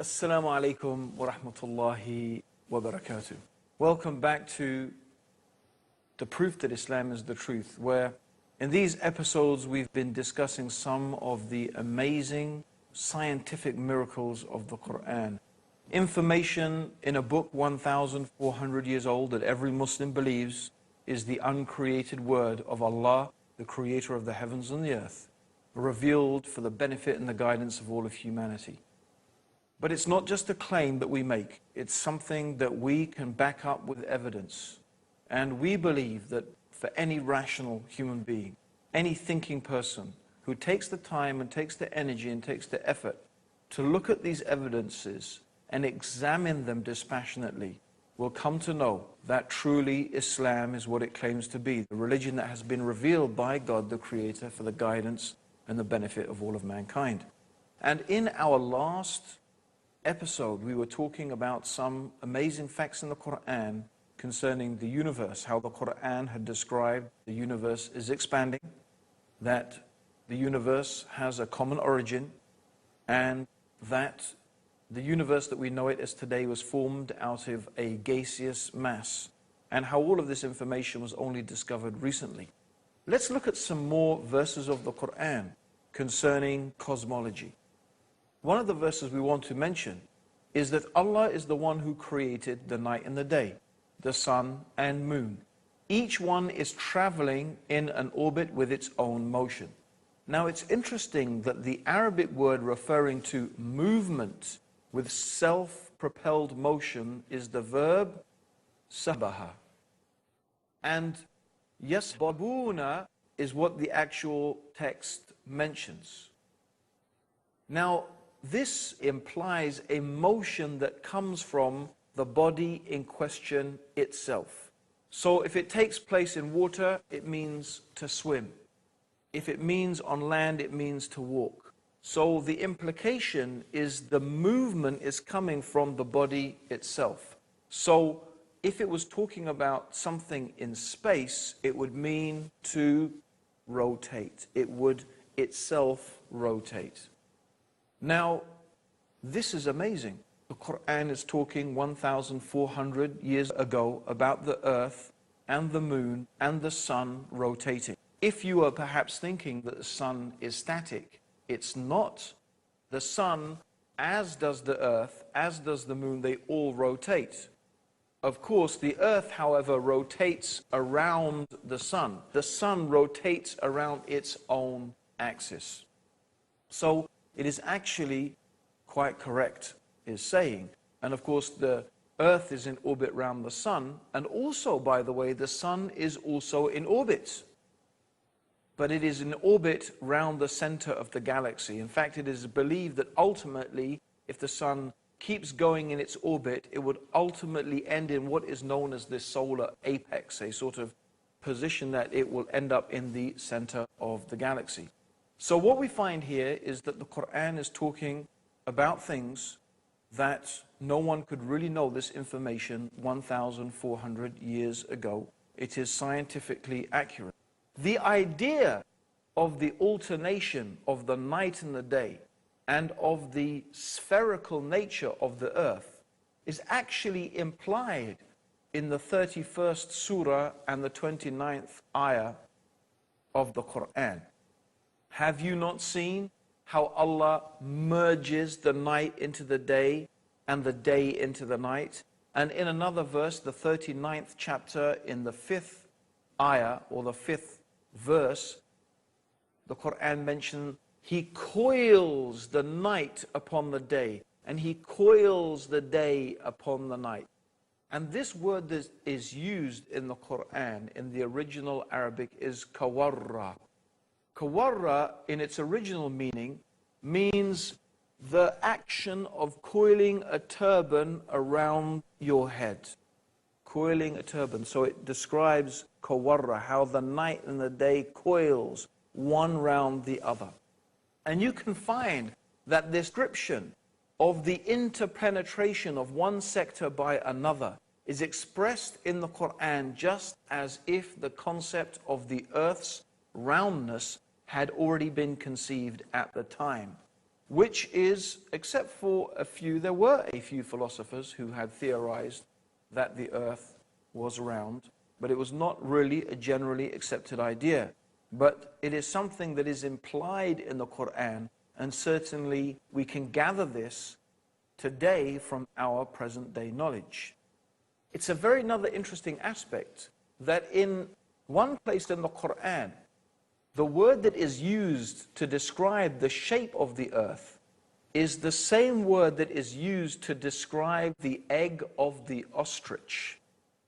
Assalamu alaikum wa rahmatullahi wa barakatuh. Welcome back to The Proof That Islam is the Truth, where in these episodes we've been discussing some of the amazing scientific miracles of the Qur'an. Information in a book 1,400 years old that every Muslim believes is the uncreated word of Allah, the creator of the heavens and the earth, revealed for the benefit and the guidance of all of humanity. But it's not just a claim that we make, it's something that we can back up with evidence. And we believe that for any rational human being, any thinking person who takes the time and takes the energy and takes the effort to look at these evidences and examine them dispassionately, will come to know that truly Islam is what it claims to be, the religion that has been revealed by God the Creator for the guidance and the benefit of all of mankind. And in our last episode, we were talking about some amazing facts in the Qur'an concerning the universe, how the Qur'an had described the universe is expanding, that the universe has a common origin, and that the universe that we know it as today was formed out of a gaseous mass, and how all of this information was only discovered recently. Let's look at some more verses of the Qur'an concerning cosmology. One of the verses we want to mention is that Allah is the one who created the night and the day, the sun and moon. Each one is traveling in an orbit with its own motion. Now it's interesting that the Arabic word referring to movement with self-propelled motion is the verb sabaha. And yasbabuna is what the actual text mentions. Now, this implies a motion that comes from the body in question itself. So if it takes place in water, it means to swim. If it means on land, it means to walk. So the implication is the movement is coming from the body itself. So if it was talking about something in space, it would mean to rotate. It would itself rotate. Now, this is amazing. The Qur'an is talking 1,400 years ago about the earth and the moon and the sun rotating. If you are perhaps thinking that the sun is static, it's not. The sun, as does the earth, as does the moon, they all rotate. Of course, the earth, however, rotates around the sun. The sun rotates around its own axis. So it is actually quite correct, is saying. And of course, the earth is in orbit around the sun. And also, by the way, the sun is also in orbit. But it is in orbit round the center of the galaxy. In fact, it is believed that ultimately, if the sun keeps going in its orbit, it would ultimately end in what is known as the solar apex, a sort of position that it will end up in the center of the galaxy. So what we find here is that the Qur'an is talking about things that no one could really know this information 1,400 years ago. It is scientifically accurate. The idea of the alternation of the night and the day and of the spherical nature of the earth is actually implied in the 31st surah and the 29th ayah of the Qur'an. Have you not seen how Allah merges the night into the day and the day into the night? And in another verse, the 39th chapter, in the 5th ayah or the 5th verse, the Qur'an mentions He coils the night upon the day and He coils the day upon the night. And this word that is used in the Qur'an in the original Arabic is kawarra. Kawarra, in its original meaning, means the action of coiling a turban around your head. Coiling a turban. So it describes kawarra, how the night and the day coils one round the other. And you can find that description of the interpenetration of one sector by another is expressed in the Qur'an just as if the concept of the earth's roundness had already been conceived at the time. which is, except for a few, there were a few philosophers who had theorized that the earth was round, but it was not really a generally accepted idea. But it is something that is implied in the Qur'an, and certainly we can gather this today from our present day knowledge. It's a very another interesting aspect that in one place in the Qur'an, the word that is used to describe the shape of the earth is the same word that is used to describe the egg of the ostrich.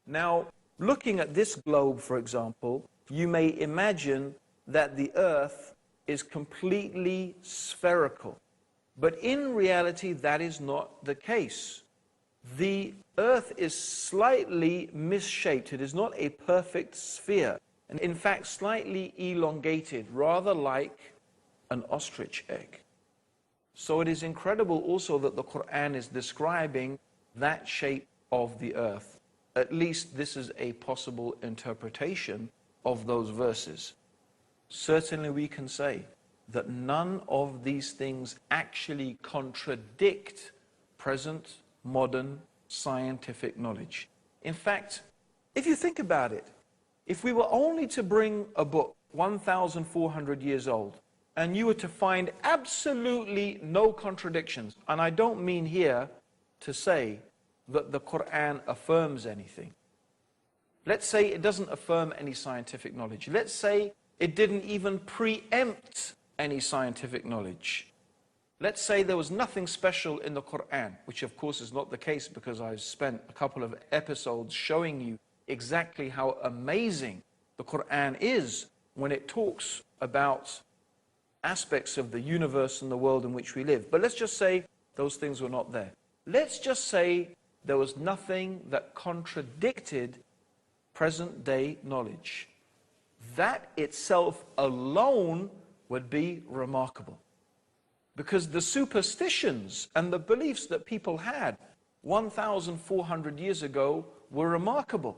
Now, looking at this globe, for example, you may imagine that the earth is completely spherical. But in reality, that is not the case. The earth is slightly misshaped. It is not a perfect sphere. And in fact, slightly elongated, rather like an ostrich egg. So it is incredible also that the Qur'an is describing that shape of the earth. At least this is a possible interpretation of those verses. Certainly we can say that none of these things actually contradict present, modern, scientific knowledge. In fact, if you think about it, if we were only to bring a book 1,400 years old, and you were to find absolutely no contradictions, and I don't mean here to say that the Qur'an affirms anything. Let's say it doesn't affirm any scientific knowledge. Let's say it didn't even preempt any scientific knowledge. Let's say there was nothing special in the Qur'an, which of course is not the case because I've spent a couple of episodes showing you exactly how amazing the Qur'an is when it talks about aspects of the universe and the world in which we live. But let's just say those things were not there. Let's just say there was nothing that contradicted present day knowledge. That itself alone would be remarkable. Because the superstitions and the beliefs that people had 1,400 years ago were remarkable.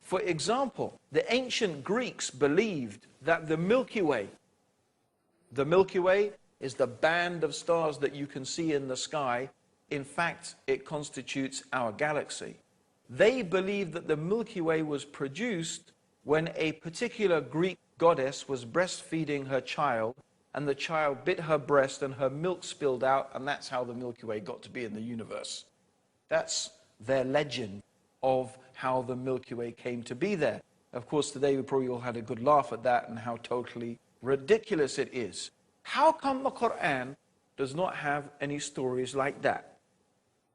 For example, the ancient Greeks believed that the Milky Way is the band of stars that you can see in the sky. In fact, it constitutes our galaxy. They believed that the Milky Way was produced when a particular Greek goddess was breastfeeding her child, and the child bit her breast and her milk spilled out, and that's how the Milky Way got to be in the universe. That's their legend of how the Milky Way came to be there. Of course, today we probably all had a good laugh at that and how totally ridiculous it is. How come the Qur'an does not have any stories like that?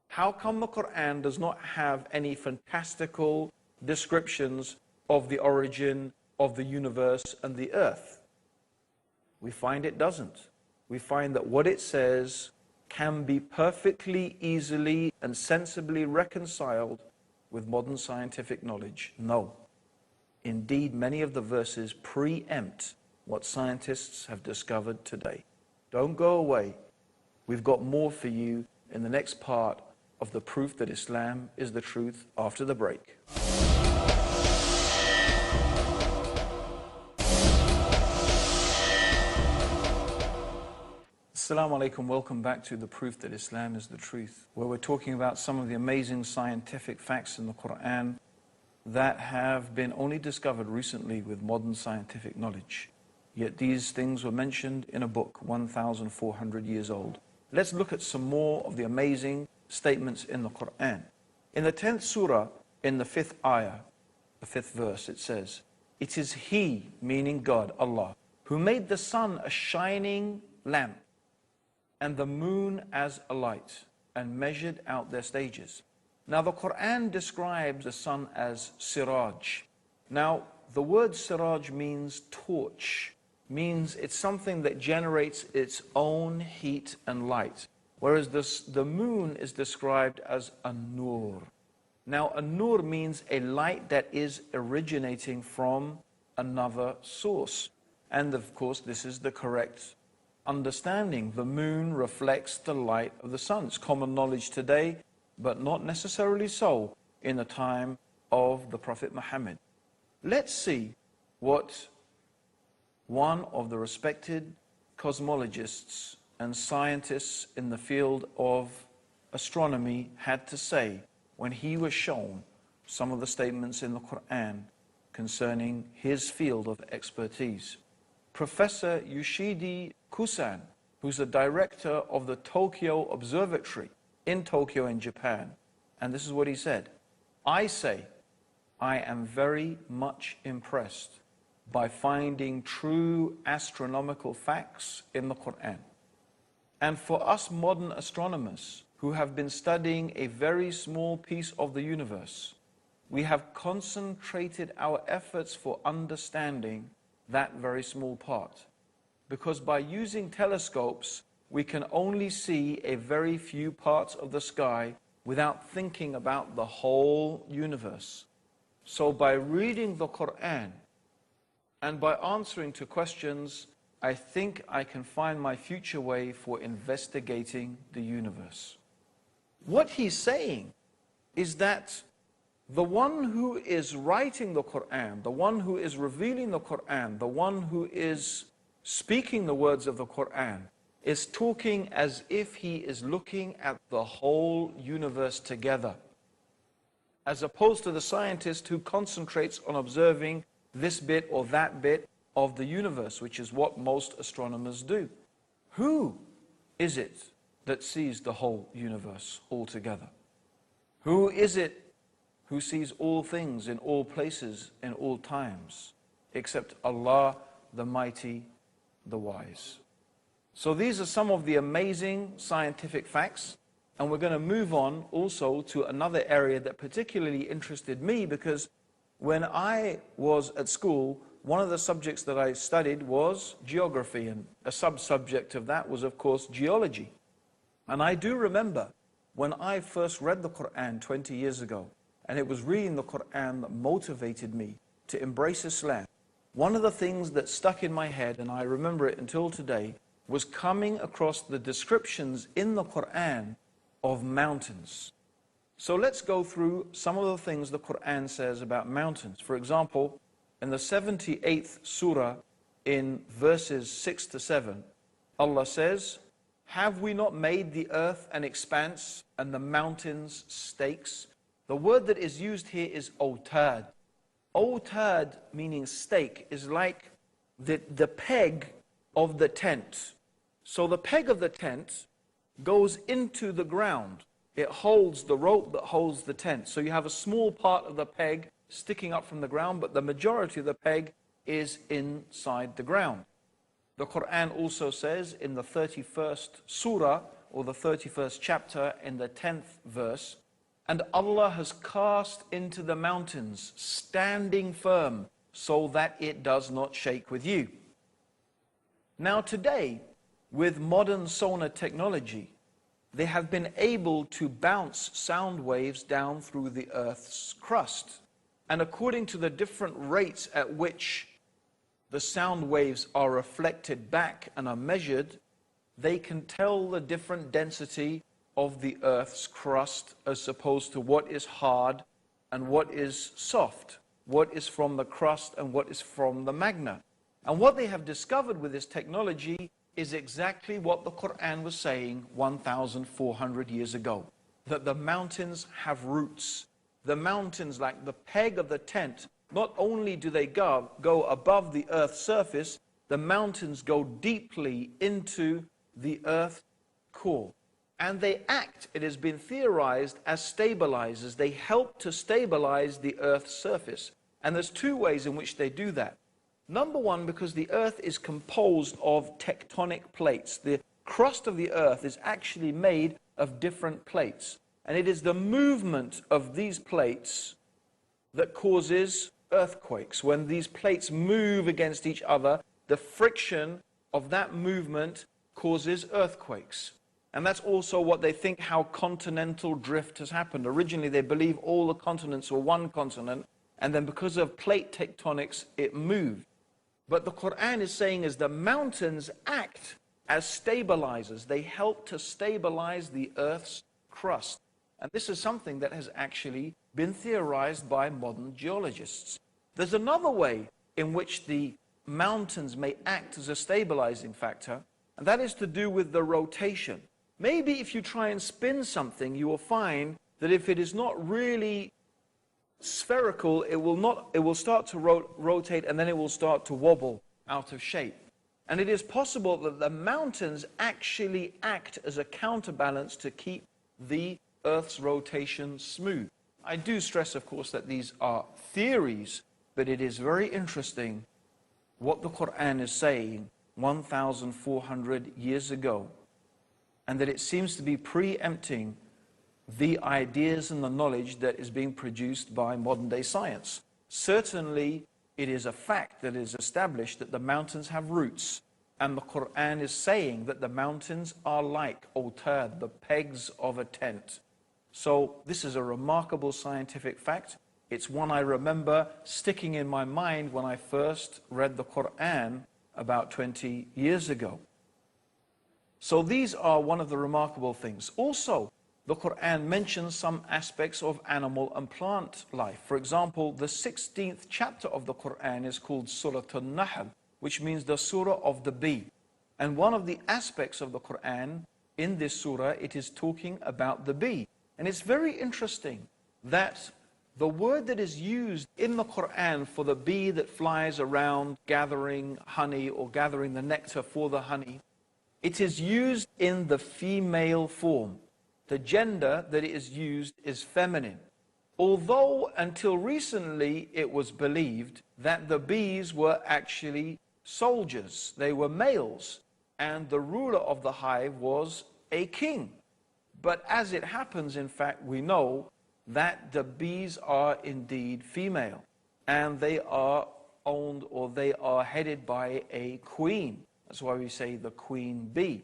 How come the Qur'an does not have any fantastical descriptions of the origin of the universe and the earth? We find it doesn't. We find that what it says can be perfectly, easily, and sensibly reconciled with modern scientific knowledge. No. Indeed, many of the verses preempt what scientists have discovered today. Don't go away. We've got more for you in the next part of the proof that Islam is the truth after the break. Assalamu alaikum, welcome back to the proof that Islam is the truth, where we're talking about some of the amazing scientific facts in the Qur'an that have been only discovered recently with modern scientific knowledge. Yet these things were mentioned in a book 1,400 years old. Let's look at some more of the amazing statements in the Qur'an. In the 10th surah, in the 5th ayah, the 5th verse, it says, "It is He," meaning God, Allah, "who made the sun a shining lamp and the moon as a light, and measured out their stages." Now the Qur'an describes the sun as siraj. Now the word siraj means torch, means it's something that generates its own heat and light. Whereas the moon is described as a nur. Now a nur means a light that is originating from another source. And of course this is the correct understanding. The moon reflects the light of the sun. It's common knowledge today, but not necessarily so in the time of the Prophet Muhammad. Let's see what one of the respected cosmologists and scientists in the field of astronomy had to say when he was shown some of the statements in the Qur'an concerning his field of expertise. Professor Yoshidi Kusan, who's the director of the Tokyo Observatory in Tokyo in Japan, and this is what he said: I say, I am very much impressed by finding true astronomical facts in the Qur'an. And for us modern astronomers who have been studying a very small piece of the universe, we have concentrated our efforts for understanding that very small part. Because by using telescopes, we can only see a very few parts of the sky without thinking about the whole universe. So by reading the Qur'an and by answering to questions, I think I can find my future way for investigating the universe. What he's saying is that the one who is writing the Qur'an, the one who is revealing the Qur'an, the one who is speaking the words of the Qur'an, is talking as if he is looking at the whole universe together, as opposed to the scientist who concentrates on observing this bit or that bit of the universe, which is what most astronomers do. Who is it that sees the whole universe altogether? Who is it who sees all things in all places, in all times, except Allah, the Mighty, the Wise? So these are some of the amazing scientific facts, and we're going to move on also to another area that particularly interested me, because when I was at school, one of the subjects that I studied was geography, and a sub-subject of that was, of course, geology. And I do remember when I first read the Qur'an 20 years ago, and it was reading the Qur'an that motivated me to embrace Islam. One of the things that stuck in my head, and I remember it until today, was coming across the descriptions in the Qur'an of mountains. So let's go through some of the things the Qur'an says about mountains. For example, in the 78th surah, in verses 6 to 7, Allah says, have we not made the earth an expanse and the mountains stakes? The word that is used here is otad. Otad, meaning stake, is like the peg of the tent. So the peg of the tent goes into the ground. It holds the rope that holds the tent. So you have a small part of the peg sticking up from the ground, but the majority of the peg is inside the ground. The Qur'an also says in the 31st surah, or the 31st chapter, in the 10th verse, and Allah has cast into the mountains, standing firm, so that it does not shake with you. Now today, with modern sonar technology, they have been able to bounce sound waves down through the Earth's crust. And according to the different rates at which the sound waves are reflected back and are measured, they can tell the different density of the Earth's crust as opposed to what is hard and what is soft, what is from the crust and what is from the magma. And what they have discovered with this technology is exactly what the Qur'an was saying 1,400 years ago, that the mountains have roots. The mountains, like the peg of the tent, not only do they go above the Earth's surface, the mountains go deeply into the Earth's core. And they act, it has been theorized, as stabilizers. They help to stabilize the Earth's surface. And there's two ways in which they do that. Number one, because the Earth is composed of tectonic plates. The crust of the Earth is actually made of different plates. And it is the movement of these plates that causes earthquakes. When these plates move against each other, the friction of that movement causes earthquakes. And that's also what they think how continental drift has happened. Originally, they believe all the continents were one continent, and then because of plate tectonics, it moved. But the Qur'an is saying is the mountains act as stabilizers. They help to stabilize the Earth's crust. And this is something that has actually been theorized by modern geologists. There's another way in which the mountains may act as a stabilizing factor, and that is to do with the rotation. Maybe if you try and spin something, you will find that if it is not really spherical, it will start to rotate, and then it will start to wobble out of shape. And it is possible that the mountains actually act as a counterbalance to keep the Earth's rotation smooth. I do stress, of course, that these are theories, but it is very interesting what the Qur'an is saying 1,400 years ago, and that it seems to be preempting the ideas and the knowledge that is being produced by modern day science. Certainly, it is a fact that is established that the mountains have roots, and the Qur'an is saying that the mountains are like awtad, the pegs of a tent. So this is a remarkable scientific fact. It's one I remember sticking in my mind when I first read the Qur'an about 20 years ago. So these are one of the remarkable things. Also, the Qur'an mentions some aspects of animal and plant life. For example, the 16th chapter of the Qur'an is called Surah An-Nahl, which means the surah of the bee. And one of the aspects of the Qur'an in this surah, it is talking about the bee. And it's very interesting that the word that is used in the Qur'an for the bee that flies around gathering honey or gathering the nectar for the honey, it is used in the female form. The gender that it is used is feminine. Although until recently it was believed that the bees were actually soldiers, they were males, and the ruler of the hive was a king. But as it happens, in fact, we know that the bees are indeed female, and they are owned, or they are headed by a queen. That's why we say the queen bee.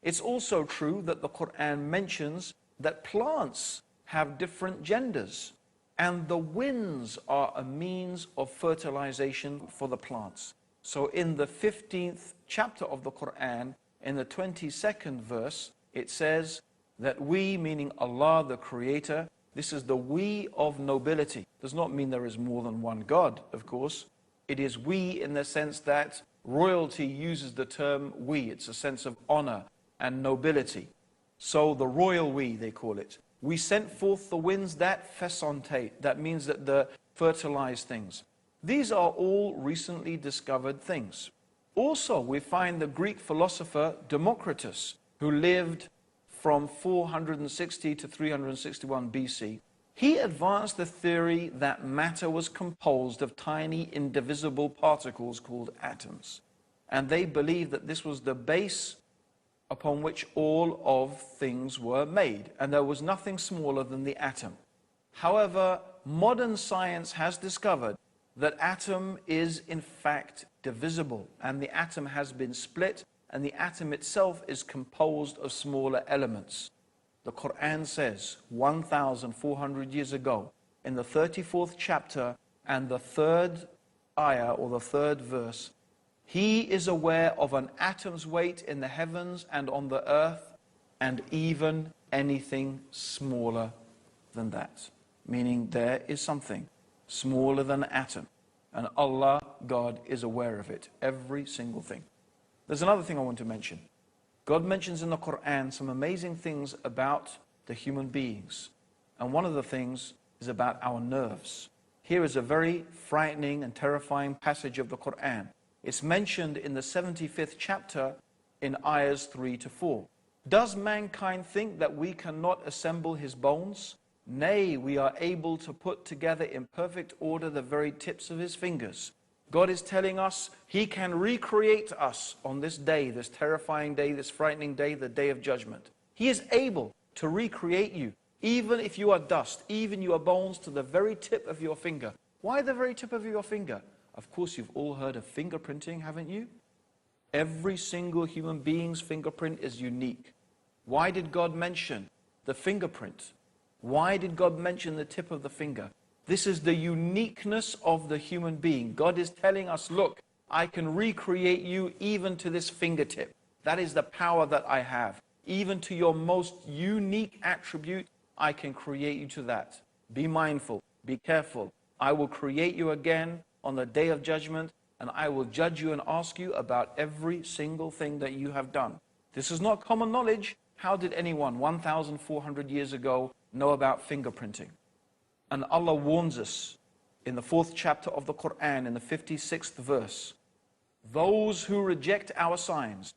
It's also true that the Qur'an mentions that plants have different genders, and the winds are a means of fertilization for the plants. So in the 15th chapter of the Qur'an, in the 22nd verse, it says that we, meaning Allah the Creator, this is the we of nobility. Does not mean there is more than one God, of course. It is we in the sense that royalty uses the term we. It's a sense of honor and nobility. So the royal we, they call it. We sent forth the winds that fesontate. That means that the fertilize things. These are all recently discovered things. Also, we find the Greek philosopher Democritus, who lived from 460 to 361 BC. He advanced the theory that matter was composed of tiny indivisible particles called atoms. And they believed that this was the base upon which all of things were made, and there was nothing smaller than the atom. However, modern science has discovered that atom is in fact divisible, and the atom has been split, and the atom itself is composed of smaller elements. The Qur'an says 1,400 years ago, in the 34th chapter and the 3rd ayah, or the 3rd verse, He is aware of an atom's weight in the heavens and on the earth, and even anything smaller than that. Meaning there is something smaller than an atom, and Allah, God, is aware of it, every single thing. There's another thing I want to mention. God mentions in the Qur'an some amazing things about the human beings, and one of the things is about our nerves. Here is a very frightening and terrifying passage of the Qur'an. It's mentioned in the 75th chapter in ayahs 3 to 4. Does mankind think that we cannot assemble his bones? Nay, we are able to put together in perfect order the very tips of his fingers. God is telling us He can recreate us on this day, this terrifying day, this frightening day, the day of judgment. He is able to recreate you, even if you are dust, even your bones, to the very tip of your finger. Why the very tip of your finger? Of course, you've all heard of fingerprinting, haven't you? Every single human being's fingerprint is unique. Why did God mention the fingerprint? Why did God mention the tip of the finger? This is the uniqueness of the human being. God is telling us, look, I can recreate you even to this fingertip. That is the power that I have. Even to your most unique attribute, I can create you to that. Be mindful, be careful. I will create you again on the day of judgment, and I will judge you and ask you about every single thing that you have done. This is not common knowledge. How did anyone 1,400 years ago know about fingerprinting? And Allah warns us in the 4th chapter of the Qur'an, in the 56th verse, those who reject our signs,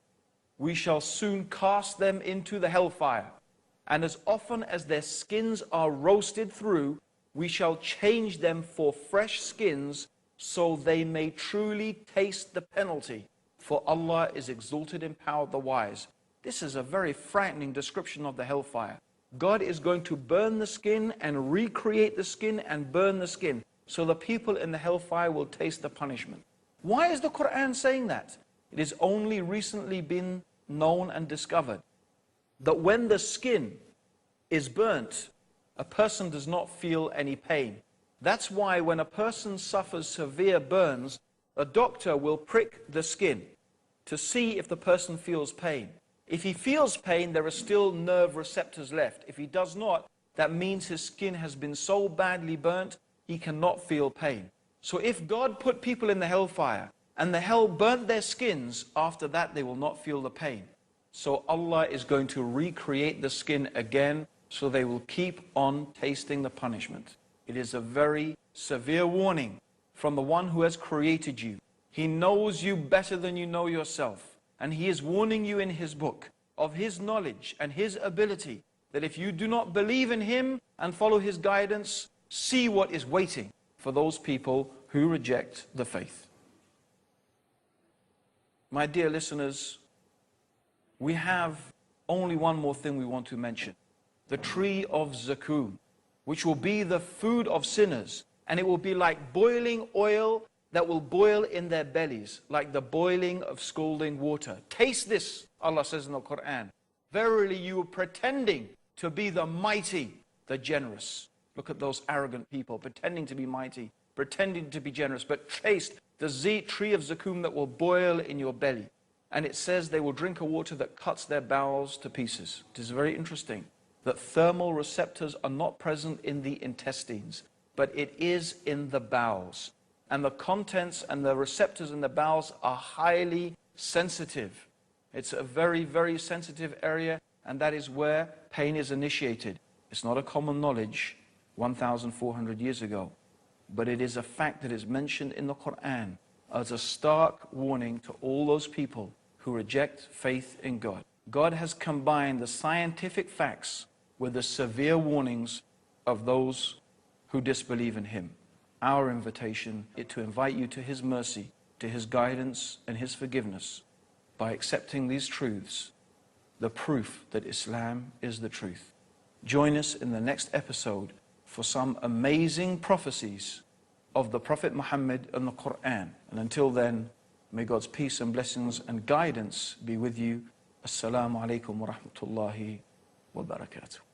we shall soon cast them into the hellfire. And as often as their skins are roasted through, we shall change them for fresh skins, so they may truly taste the penalty. For Allah is exalted in power, the wise. This is a very frightening description of the hellfire. God is going to burn the skin and recreate the skin and burn the skin, so the people in the hellfire will taste the punishment. Why is the Qur'an saying that? It has only recently been known and discovered that when the skin is burnt, a person does not feel any pain. That's why when a person suffers severe burns, a doctor will prick the skin to see if the person feels pain. If he feels pain, there are still nerve receptors left. If he does not, that means his skin has been so badly burnt, he cannot feel pain. So if God put people in the hellfire and the hell burnt their skins, after that they will not feel the pain. So Allah is going to recreate the skin again, so they will keep on tasting the punishment. It is a very severe warning from the one who has created you. He knows you better than you know yourself. And He is warning you in His book of His knowledge and His ability, that if you do not believe in Him and follow His guidance, see what is waiting for those people who reject the faith. My dear listeners, we have only one more thing we want to mention. The tree of Zakum, which will be the food of sinners, and it will be like boiling oil that will boil in their bellies, like the boiling of scalding water. Taste this, Allah says in the Qur'an. Verily you are pretending to be the mighty, the generous. Look at those arrogant people, pretending to be mighty, pretending to be generous, but taste the tree of Zakum that will boil in your belly. And it says they will drink a water that cuts their bowels to pieces. It is very interesting that thermal receptors are not present in the intestines, but it is in the bowels. And the contents and the receptors in the bowels are highly sensitive. It's a very, very sensitive area, and that is where pain is initiated. It's not a common knowledge 1,400 years ago, but it is a fact that is mentioned in the Qur'an as a stark warning to all those people who reject faith in God. God has combined the scientific facts with the severe warnings of those who disbelieve in Him. Our invitation is to invite you to His mercy, to His guidance and His forgiveness by accepting these truths, the proof that Islam is the truth. Join us in the next episode for some amazing prophecies of the Prophet Muhammad and the Qur'an. And until then, may God's peace and blessings and guidance be with you. Assalamu alaikum wa rahmatullahi wa barakatuh.